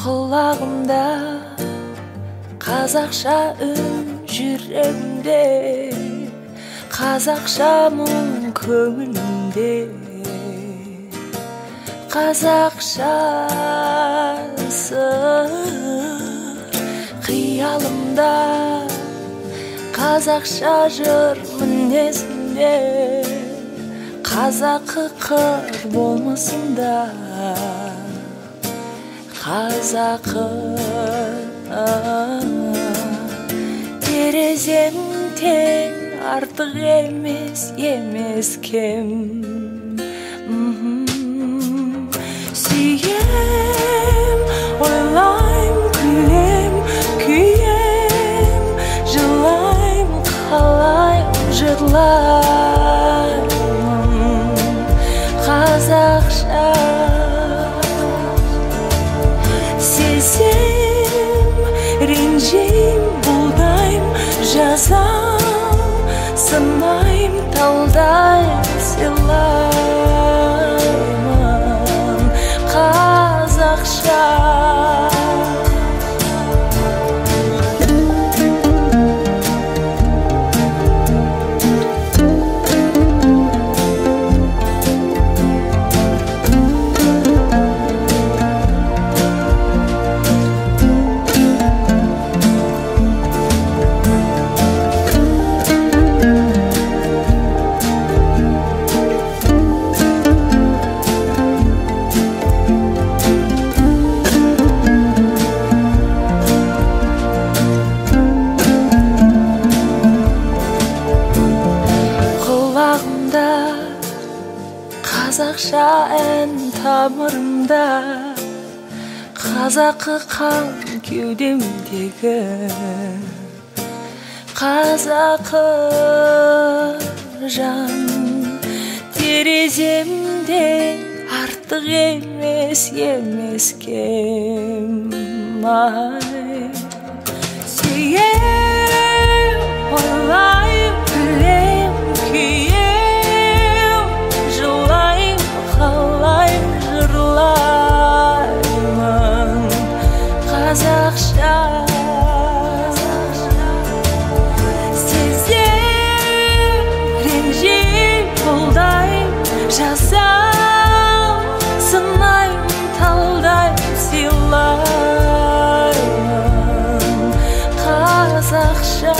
Құлағымда қазақша үн, жүрегімде қазақша мұң, көңілімде қазақша сыр, қиялымда қазақша жыр, мінезімде қазақы қыр болмысында қазақы. Терезем тең, артық емес кем. Сүйем, ойлайм, күлем, күйем, жылайм, қалайм, жырлаймын қазақша. Сезем, ренжим, бұлдайм, жазам, сынайм, талдайм, сыйлаймын қазақша. Қазақша ән тамырымда, қазақы қан кеудемдегі, қазақы жан. Тереземде артық емес кем. Сүйем, ойлайм, күлем, күйем, жылайм, қалайм, жырлаймын қазақша. Сезем, ренжим, бұлдайм, жазам, сынайм, талдайм, сыйлаймын қазақша.